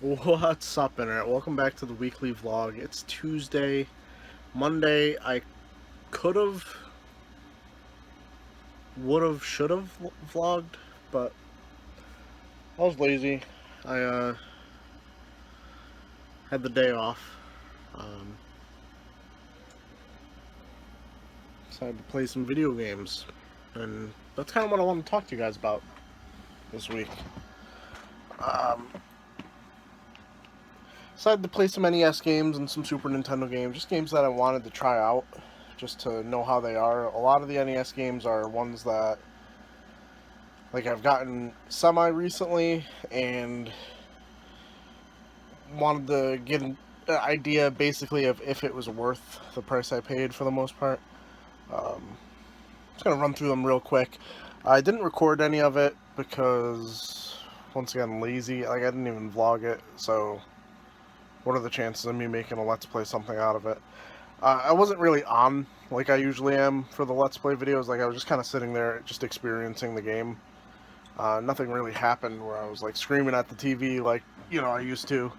What's up, Internet? Welcome back to the weekly vlog. It's Tuesday. Monday, I could've, would've, should've vlogged, but I was lazy. I had the day off. Um, Decided to play some video games, and that's kind of what I want to talk to you guys about this week. Um, Decided to play some NES games and some Super Nintendo games, just games that I wanted to try out, just to know how they are. A lot of the NES games are ones that I've gotten semi recently and wanted to get an idea basically of if it was worth the price I paid for the most part. Just gonna run through them real quick. I didn't record any of it because, once again, lazy. I didn't even vlog it, so what are the chances of me making a Let's Play something out of it? I wasn't really on like I usually am for the Let's Play videos. I was just kind of sitting there, just experiencing the game. Nothing really happened where I was screaming at the TV I used to.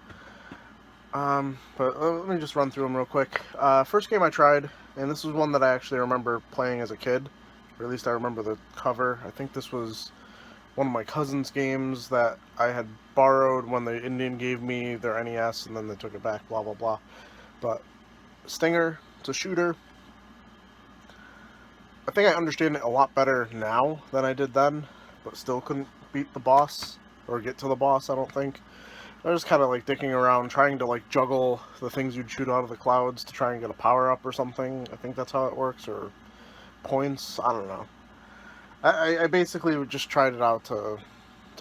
But let me just run through them real quick. First game I tried, and this was one that I actually remember playing as a kid, or at least I remember the cover. I think this was one of my cousin's games that I had borrowed when the Indian gave me their NES, and then they took it back, blah blah blah. But Stinger, it's a shooter. I think I understand it a lot better now than I did then, but still couldn't beat the boss, or get to the boss, I don't think. I was just kind of dicking around, trying to juggle the things you'd shoot out of the clouds to try and get a power-up or something. I think that's how it works, or points, I don't know. I basically just tried it out to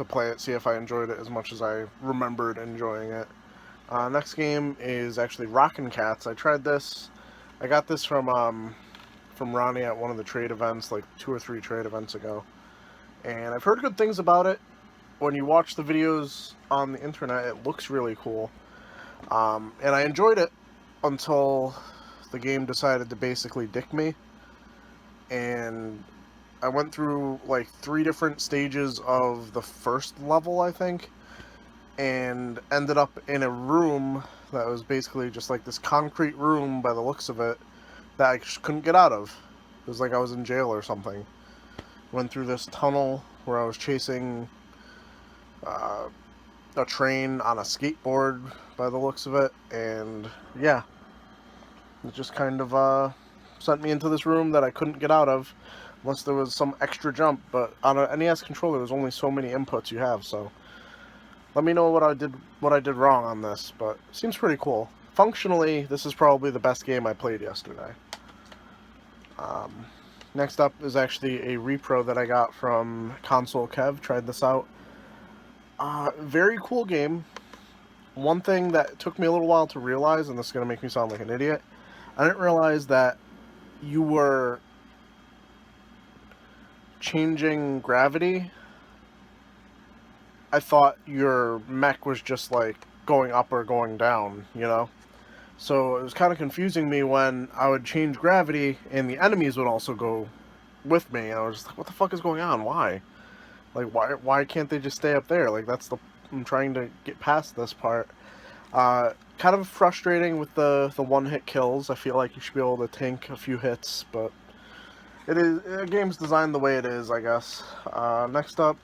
play it, see if I enjoyed it as much as I remembered enjoying it. Next game is actually Rockin' Cats. I tried this. I got this from Ronnie at one of the trade events, 2 or 3 trade events ago. And I've heard good things about it. When you watch the videos on the internet, it looks really cool. And I enjoyed it until the game decided to basically dick me. And I went through 3 different stages of the first level, I think, and ended up in a room that was basically just this concrete room by the looks of it that I just couldn't get out of. It was like I was in jail or something. Went through this tunnel where I was chasing a train on a skateboard by the looks of it, and yeah, it just kind of sent me into this room that I couldn't get out of unless there was some extra jump. But on an NES controller, there's only so many inputs you have, so let me know what I did wrong on this, but it seems pretty cool. Functionally, this is probably the best game I played yesterday. Next up is actually a repro that I got from Console Kev. Tried this out. Very cool game. One thing that took me a little while to realize, and this is going to make me sound like an idiot, I didn't realize that you were changing gravity. I thought your mech was just going up or going down, you know? So it was kind of confusing me when I would change gravity and the enemies would also go with me. And I was just like, what the fuck is going on? Why? Why can't they just stay up there? I'm trying to get past this part. Kind of frustrating with the one-hit kills. I feel like you should be able to tank a few hits, but a game's designed the way it is, I guess. Next up,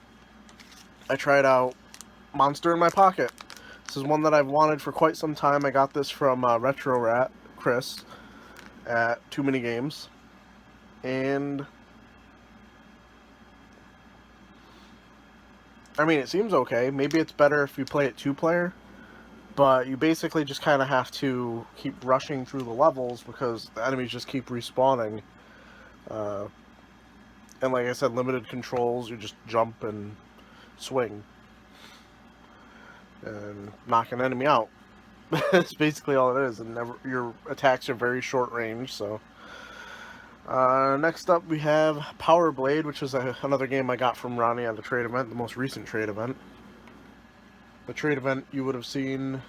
I tried out Monster in My Pocket. This is one that I've wanted for quite some time. I got this from Retro Rat Chris at Too Many Games, and I mean, it seems okay. Maybe it's better if you play it 2-player, but you basically just kind of have to keep rushing through the levels because the enemies just keep respawning. And like I said, limited controls. You just jump and swing and knock an enemy out. That's basically all it is, and your attacks are very short range, so... Next up we have Power Blade, which is another game I got from Ronnie at a trade event, the most recent trade event. The trade event you would have seen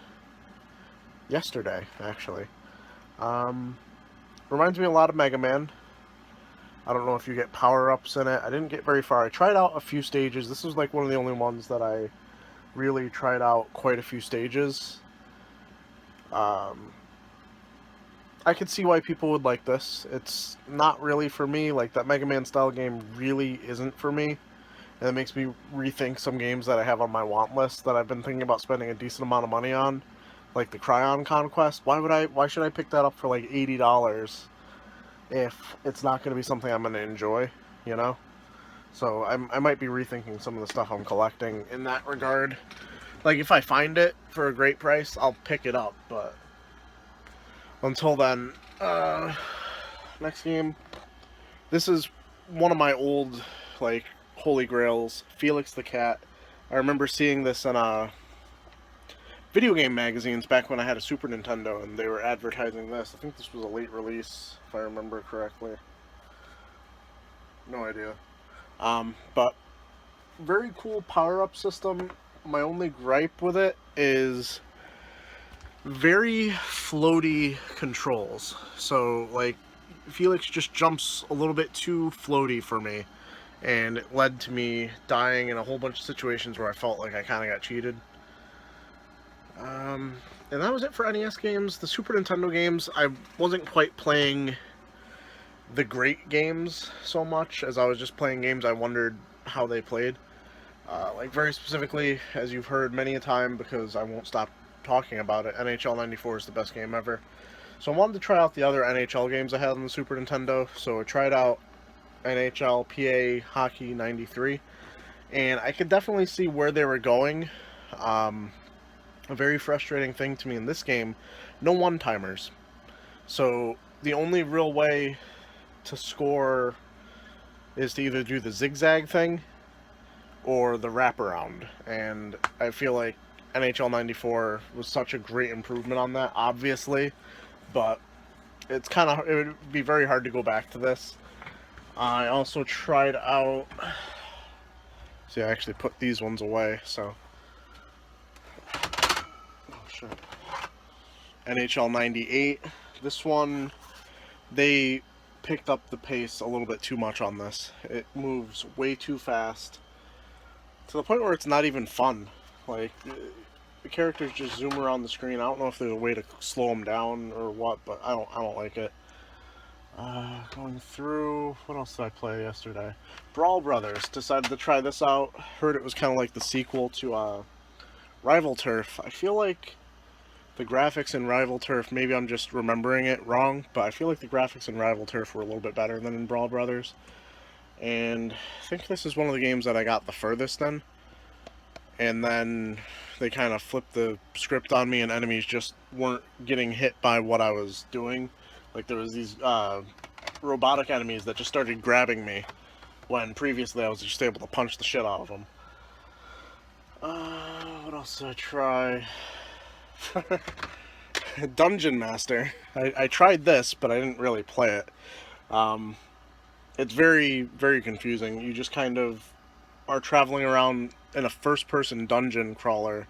yesterday, actually. Reminds me a lot of Mega Man. I don't know if you get power-ups in it. I didn't get very far. I tried out a few stages. This was one of the only ones that I really tried out quite a few stages. Um, I could see why people would like this. It's not really for me. Like, that Mega Man style game really isn't for me. And it makes me rethink some games that I have on my want list that I've been thinking about spending a decent amount of money on. Like the Cryon Conquest. Why should I pick that up for like $80 if it's not going to be something I'm going to enjoy, you know? So I might be rethinking some of the stuff I'm collecting in that regard. Like, if I find it for a great price, I'll pick it up, but until then, next game. This is one of my old, like, holy grails, Felix the Cat. I remember seeing this in video game magazines back when I had a Super Nintendo, and they were advertising this. I think this was a late release, if I remember correctly. No idea. But very cool power-up system. My only gripe with it is very floaty controls. So, like, Felix just jumps a little bit too floaty for me, and it led to me dying in a whole bunch of situations where I felt like I kind of got cheated. And that was it for NES games. The Super Nintendo games, I wasn't quite playing the great games so much, as I was just playing games I wondered how they played. Like, very specifically, as you've heard many a time, because I won't stop talking about it, NHL 94 is the best game ever. So I wanted to try out the other NHL games I had on the Super Nintendo, so I tried out NHL PA Hockey 93, and I could definitely see where they were going. A very frustrating thing to me in this game, no one-timers. So the only real way to score is to either do the zigzag thing or the wraparound, and I feel like NHL 94 was such a great improvement on that, obviously, but it would be very hard to go back to this. I also tried out, see, I actually put these ones away, so, oh shit, NHL 98, this one, they picked up the pace a little bit too much on this. It moves way too fast, to the point where it's not even fun. Like, the characters just zoom around the screen. I don't know if there's a way to slow them down or what, but I don't like it. Going through, what else did I play yesterday? Brawl Brothers. Decided to try this out. Heard it was kind of like the sequel to Rival Turf. I feel like the graphics in Rival Turf, maybe I'm just remembering it wrong, but I feel like the graphics in Rival Turf were a little bit better than in Brawl Brothers. And I think this is one of the games that I got the furthest in. And then they kind of flipped the script on me, and enemies just weren't getting hit by what I was doing. Like, there was these robotic enemies that just started grabbing me, when previously I was just able to punch the shit out of them. What else did I try? Dungeon Master. I tried this, but I didn't really play it. It's very, very confusing. You just kind of are traveling around in a first-person dungeon crawler,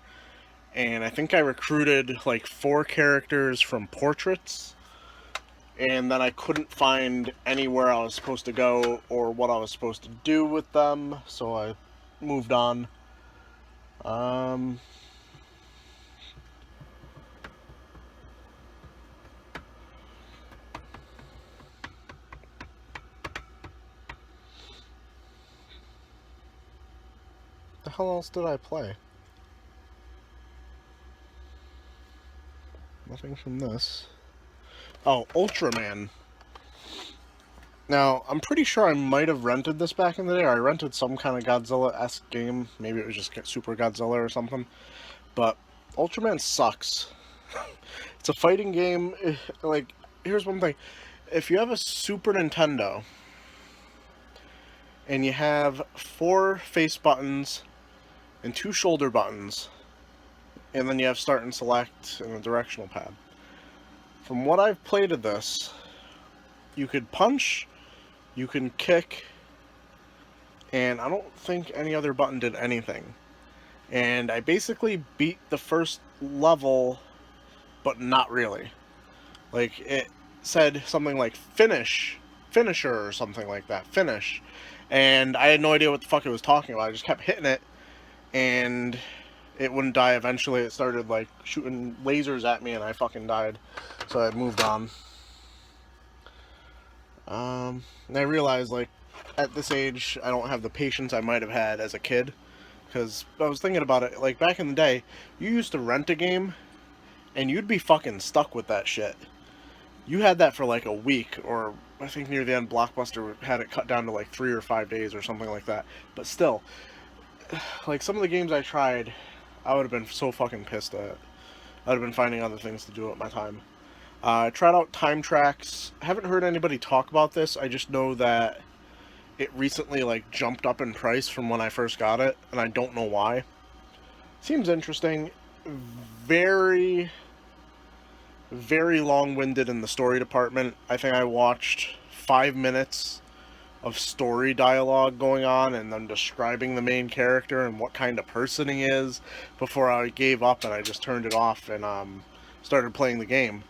and I think I recruited like 4 characters from Portraits, and then I couldn't find anywhere I was supposed to go or what I was supposed to do with them, so I moved on. The hell else did I play? Nothing from this. Oh, Ultraman. Now, I'm pretty sure I might have rented this back in the day, or I rented some kind of Godzilla-esque game. Maybe it was just Super Godzilla or something. But Ultraman sucks. It's a fighting game. Like, here's one thing. If you have a Super Nintendo, and you have 4 face buttons and 2 shoulder buttons, and then you have start and select and a directional pad. From what I've played of this, you could punch, you can kick, and I don't think any other button did anything. And I basically beat the first level, but not really. Like, it said something like finisher or something like that, finish. And I had no idea what the fuck it was talking about. I just kept hitting it, and it wouldn't die eventually. It started like shooting lasers at me and I fucking died. So I moved on. And I realized, like, at this age, I don't have the patience I might have had as a kid. Because I was thinking about it, like, back in the day, you used to rent a game, and you'd be fucking stuck with that shit. You had that for, like, a week, or I think near the end, Blockbuster had it cut down to, like, 3 or 5 days or something like that. But still, like, some of the games I tried, I would have been so fucking pissed at. I would have been finding other things to do at my time. I tried out Time Tracks. I haven't heard anybody talk about this. I just know that it recently like jumped up in price from when I first got it, and I don't know why. Seems interesting. Very, very long-winded in the story department. I think I watched 5 minutes of story dialogue going on and them describing the main character and what kind of person he is before I gave up and I just turned it off and started playing the game.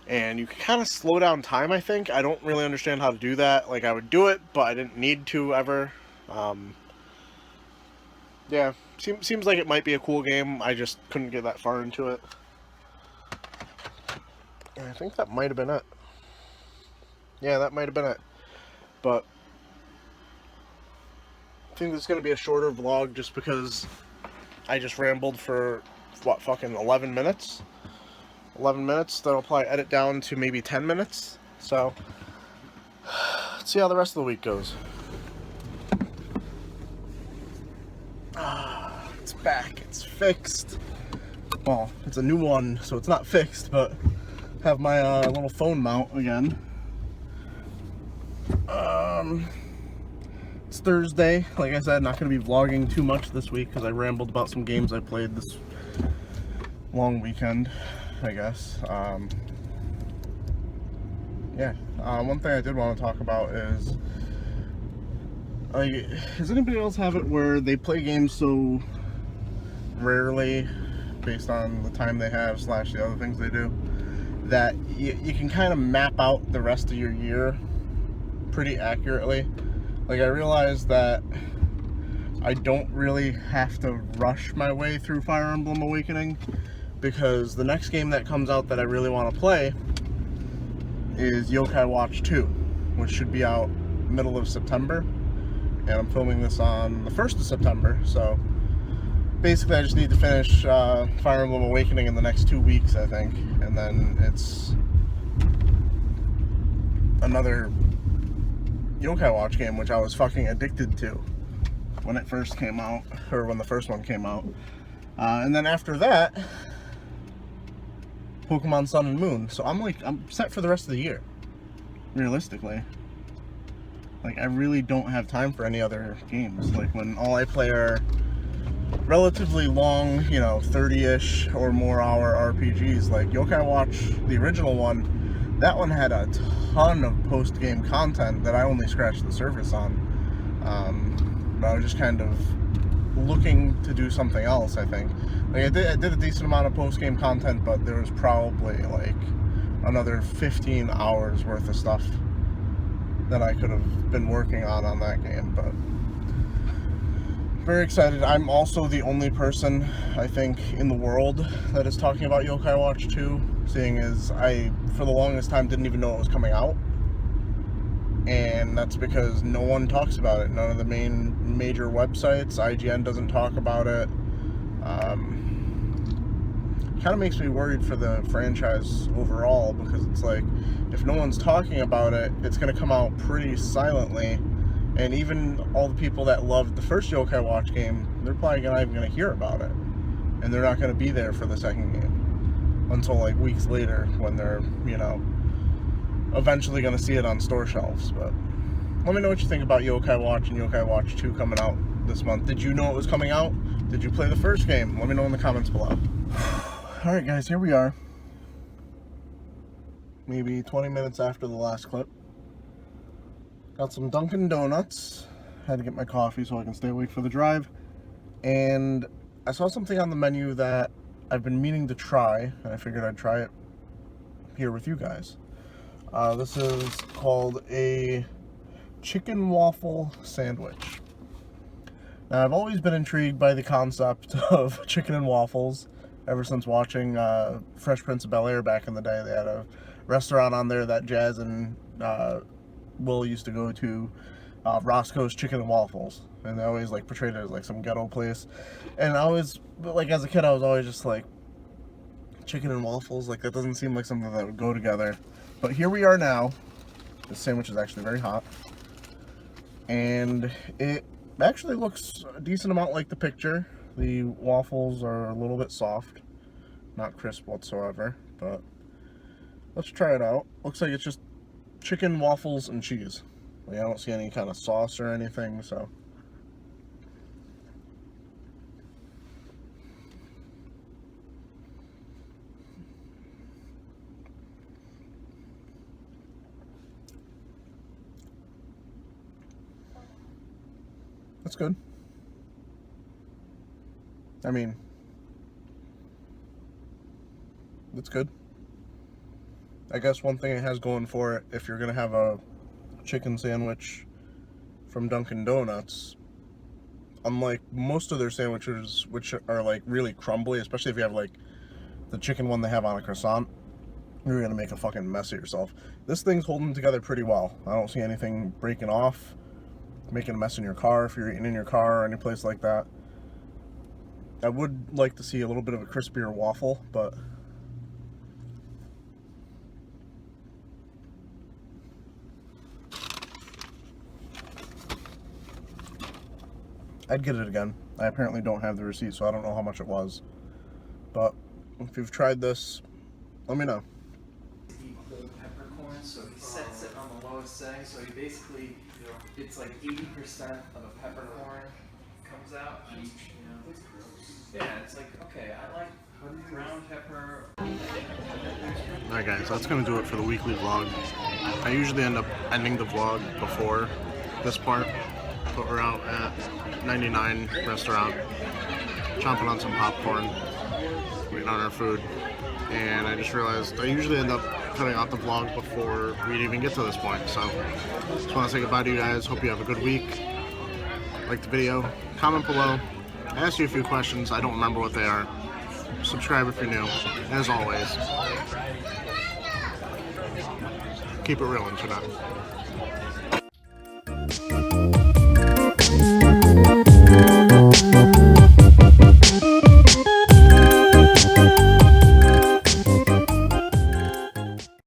And you can kind of slow down time, I think. I don't really understand how to do that. Like, I would do it, but I didn't need to ever. Yeah, seems like it might be a cool game. I just couldn't get that far into it. And I think that might have been it. Yeah, that might have been it. But I think this is going to be a shorter vlog just because I just rambled for, what, fucking 11 minutes? 11 minutes, then I'll probably edit down to maybe 10 minutes. So, let's see how the rest of the week goes. It's back, it's fixed. Well, it's a new one, so it's not fixed, but have my little phone mount again. It's Thursday. Like I said, not going to be vlogging too much this week because I rambled about some games I played this long weekend, I guess. Yeah, one thing I did want to talk about is, like, does anybody else have it where they play games so rarely based on the time they have / the other things they do that you can kind of map out the rest of your year pretty accurately? Like, I realized that I don't really have to rush my way through Fire Emblem Awakening, because the next game that comes out that I really want to play is Yokai Watch 2, which should be out middle of September, and I'm filming this on the 1st of September, so basically I just need to finish Fire Emblem Awakening in the next 2 weeks, I think, and then it's another Yokai Watch game, which I was fucking addicted to when it first came out, or when the first one came out. And then after that, Pokemon Sun and Moon. So I'm set for the rest of the year, realistically. Like, I really don't have time for any other games. Like, when all I play are relatively long, you know, 30-ish or more hour RPGs. Like Yokai Watch, the original one, that one had a ton of post-game content that I only scratched the surface on. But I was just kind of looking to do something else, I think. Like, I did a decent amount of post-game content, but there was probably like another 15 hours worth of stuff that I could have been working on that game. But very excited. I'm also the only person, I think, in the world that is talking about Yokai Watch 2, seeing as I, for the longest time, didn't even know it was coming out. And that's because no one talks about it. None of the major websites, IGN doesn't talk about it. Kind of makes me worried for the franchise overall, because it's like, if no one's talking about it, it's going to come out pretty silently. And even all the people that loved the first Yokai Watch game, they're probably not even going to hear about it. And they're not going to be there for the second game until like weeks later, when they're, you know, eventually going to see it on store shelves. But let me know what you think about Yokai Watch and Yokai Watch 2 coming out this month. Did you know it was coming out? Did you play the first game? Let me know in the comments below. Alright guys, here we are. Maybe 20 minutes after the last clip. Got some Dunkin' Donuts. Had to get my coffee so I can stay awake for the drive. And I saw something on the menu that I've been meaning to try, and I figured I'd try it here with you guys. This is called a chicken waffle sandwich. Now, I've always been intrigued by the concept of chicken and waffles ever since watching Fresh Prince of Bel-Air back in the day. They had a restaurant on there that Jazz and Will used to go to, Roscoe's Chicken and Waffles, and they always like portrayed it as like some ghetto place. And I always, like, as a kid, I was always just like, chicken and waffles, like, that doesn't seem like something that would go together. But here we are now. The sandwich is actually very hot, and it actually looks a decent amount like the picture. The waffles are a little bit soft, not crisp whatsoever, but let's try it out. Looks like it's just chicken, waffles, and cheese. Like, I don't see any kind of sauce or anything, so. That's good. I mean, that's good. I guess one thing it has going for it, if you're gonna have a chicken sandwich from Dunkin' Donuts, unlike most of their sandwiches, which are like really crumbly, especially if you have like the chicken one they have on a croissant, you're gonna make a fucking mess of yourself. This thing's holding together pretty well. I don't see anything breaking off, making a mess in your car if you're eating in your car or any place like that. I would like to see a little bit of a crispier waffle, but I'd get it again. I apparently don't have the receipt, so I don't know how much it was. But if you've tried this, let me know. Eat whole peppercorn, so he sets it on the lowest setting. So he basically, it's like 80% of a peppercorn comes out each. Yeah, it's like, okay, I like ground pepper. Alright guys, that's going to do it for the weekly vlog. I usually end up ending the vlog before this part, but we're out at 99 restaurant, chomping on some popcorn, waiting on our food, and I just realized I usually end up cutting out the vlog before we even get to this point, so just want to say goodbye to you guys. Hope you have a good week. Like the video, comment below. I asked you a few questions, I don't remember what they are. Subscribe if you're new. As always, keep it real, internet.